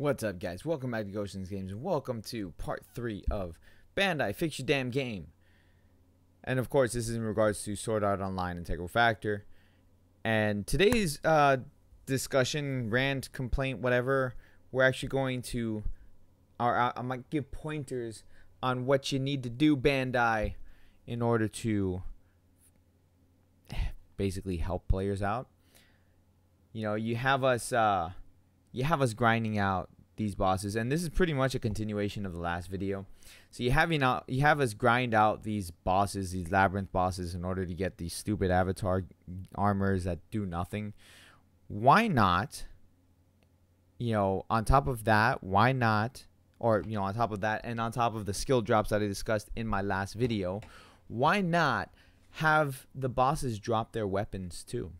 What's up, guys? Welcome back to Gotians Games, and welcome to part 3 of Bandai Fix Your Damn Game. And of course, this is in regards to Sword Art Online Integral Factor. And today's discussion, rant, complaint, whatever, we're actually going to, I might give pointers on what you need to do, Bandai, in order to basically help players out. You know, you have us grinding out these bosses, and this is pretty much a continuation of the last video. So you have us grind out these bosses, these labyrinth bosses, in order to get these stupid avatar armors that do nothing. Why not, on top of that, why not, or on top of that, and on top of the skill drops that I discussed in my last video, why not have the bosses drop their weapons too?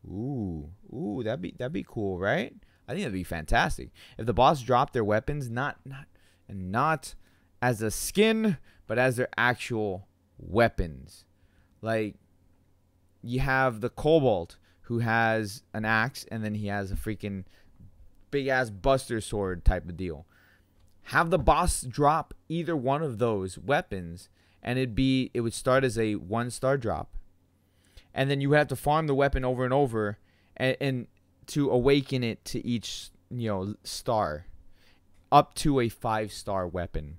Ooh, that'd be cool, right? I think that'd be fantastic if the boss dropped their weapons, not as a skin, but as their actual weapons. Like, you have the Kobold, who has an axe, and then he has a freaking big ass buster sword type of deal. Have the boss drop either one of those weapons, and it would start as a 1-star drop. And then you would have to farm the weapon over and over and to awaken it to each, star up to a 5-star weapon.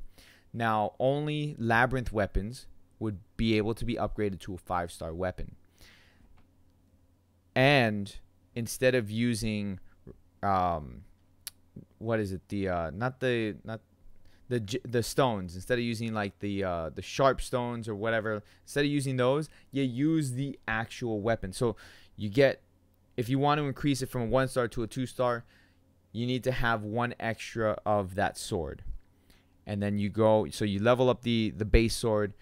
Now, only labyrinth weapons would be able to be upgraded to a 5-star weapon. And instead of using what is it? The stones, instead of using like the sharp stones or whatever, instead of using those, you use the actual weapon. So you get, if you want to increase it from a 1-star to a 2-star, you need to have 1 extra of that sword. And then you go, so you level up the base sword,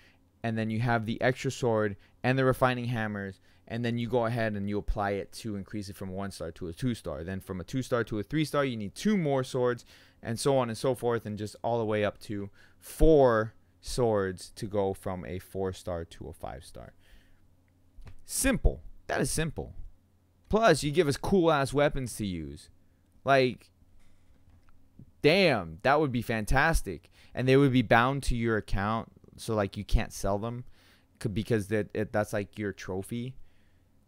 and then you have the extra sword and the refining hammers, and then you go ahead and you apply it to increase it from a 1-star to a 2-star. Then from a 2-star to a 3-star, you need 2 more swords, and so on and so forth, and just all the way up to 4 swords to go from a 4-star to a 5-star. Simple. That is simple. Plus, you give us cool-ass weapons to use. Like, damn, that would be fantastic. And they would be bound to your account, so, like, you can't sell them, because that's, like, your trophy.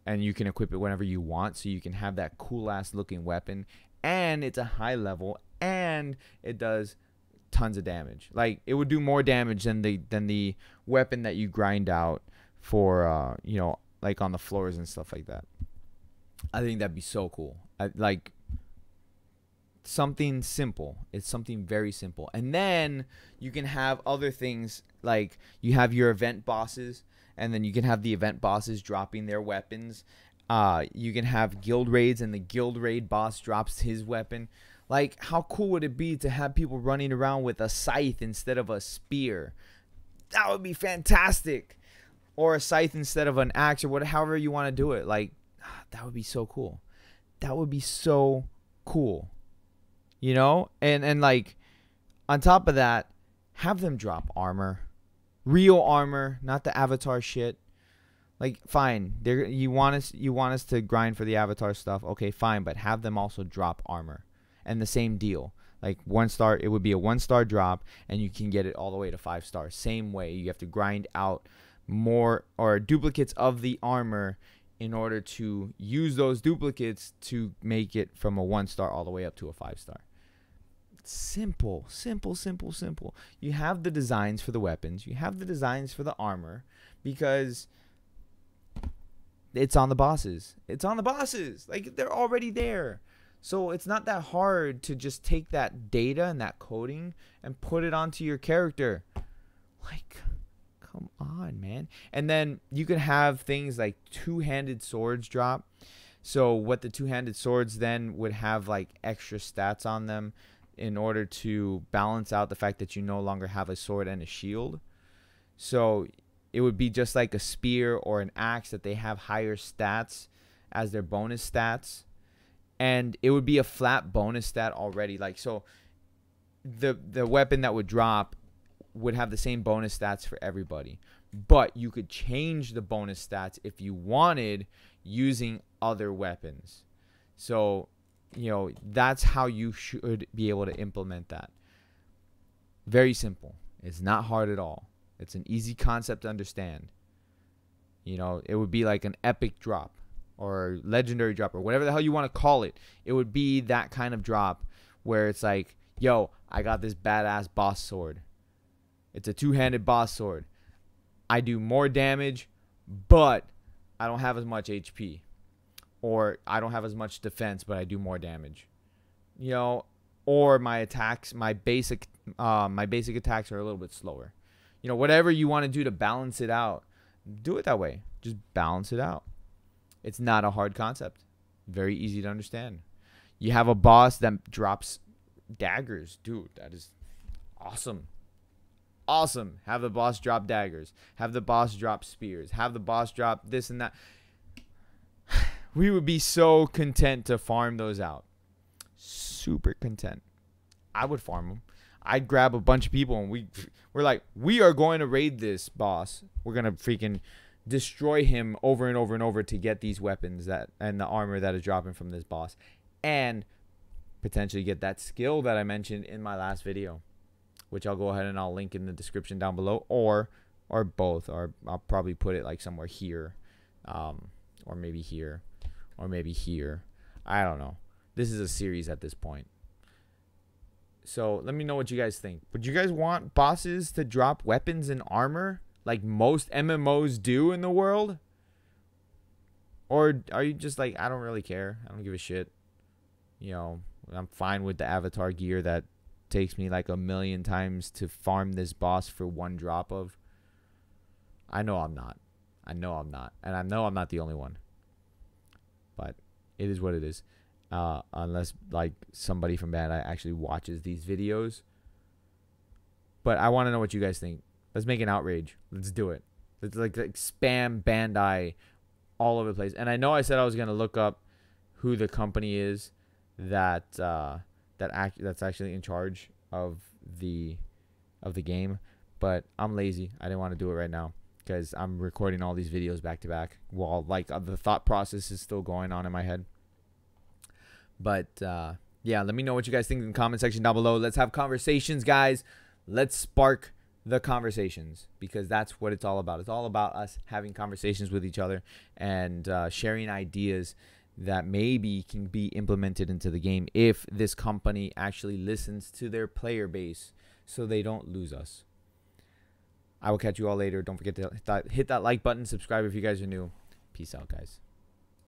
And you can equip it whenever you want, so you can have that cool-ass looking weapon. And it's a high level, and it does tons of damage. Like, it would do more damage than the weapon that you grind out for, like on the floors and stuff like that. I think that'd be so cool. Like, something simple. It's something very simple. And then you can have other things, like you have your event bosses, and then you can have the event bosses dropping their weapons. You can have guild raids, and the guild raid boss drops his weapon. Like, how cool would it be to have people running around with a scythe instead of a spear? That would be fantastic. Or a scythe instead of an axe, or whatever, however you want to do it. Like, that would be so cool. That would be so cool. And like, on top of that, have them drop armor. Real armor, not the avatar shit. Like, fine, you want us to grind for the avatar stuff. Okay, fine, but have them also drop armor. And the same deal. Like, 1-star, it would be a 1-star drop, and you can get it all the way to 5 stars. Same way, you have to grind out more or duplicates of the armor in order to use those duplicates to make it from a 1-star all the way up to a 5-star. Simple, simple, simple, simple. You have the designs for the weapons. You have the designs for the armor, because it's on the bosses. It's on the bosses. Like, they're already there. So it's not that hard to just take that data and that coding and put it onto your character. Like, come on, man. And then you can have things like 2-handed swords drop. So what the 2-handed swords then would have, like, extra stats on them in order to balance out the fact that you no longer have a sword and a shield. So it would be just like a spear or an axe, that they have higher stats as their bonus stats. And it would be a flat bonus stat already. Like, so the weapon that would drop would have the same bonus stats for everybody. But you could change the bonus stats if you wanted, using other weapons. So you know, that's how you should be able to implement that. Very simple. It's not hard at all. It's an easy concept to understand. You know, it would be like an epic drop or legendary drop or whatever the hell you want to call it. It would be that kind of drop where it's like, yo, I got this badass boss sword. It's a two-handed boss sword. I do more damage, but I don't have as much HP. Or I don't have as much defense, but I do more damage. You know, or my attacks, my basic attacks are a little bit slower. You know, whatever you want to do to balance it out, do it that way. Just balance it out. It's not a hard concept. Very easy to understand. You have a boss that drops daggers. Dude, that is awesome. Awesome. Have the boss drop daggers. Have the boss drop spears. Have the boss drop this and that. We would be so content to farm those out. Super content. I would farm them. I'd grab a bunch of people and we're like, we are going to raid this boss. We're going to freaking destroy him over and over and over to get these weapons and the armor that is dropping from this boss. And potentially get that skill that I mentioned in my last video, which I'll go ahead and I'll link in the description down below, or both, or I'll probably put it like somewhere here, or maybe here, or maybe here. I don't know. This is a series at this point. So let me know what you guys think. Would you guys want bosses to drop weapons and armor like most MMOs do in the world? Or are you just like, I don't really care. I don't give a shit. You know, I'm fine with the avatar gear that takes me like 1,000,000 times to farm this boss for one drop of. I know I'm not. I know I'm not. And I know I'm not the only one. But it is what it is. Unless like somebody from Bandai actually watches these videos. But I want to know what you guys think. Let's make an outrage. Let's do it. Let's like spam Bandai all over the place. And I know I said I was gonna look up who the company is that's actually in charge of the game, but I'm lazy. I didn't want to do it right now because I'm recording all these videos back to back while like the thought process is still going on in my head. But yeah, let me know what you guys think in the comment section down below. Let's have conversations, guys. Let's spark the conversations, because that's what it's all about. It's all about us having conversations with each other and sharing ideas that maybe can be implemented into the game if this company actually listens to their player base so they don't lose us. I will catch you all later. Don't forget to hit that like button, subscribe if you guys are new. Peace out, guys.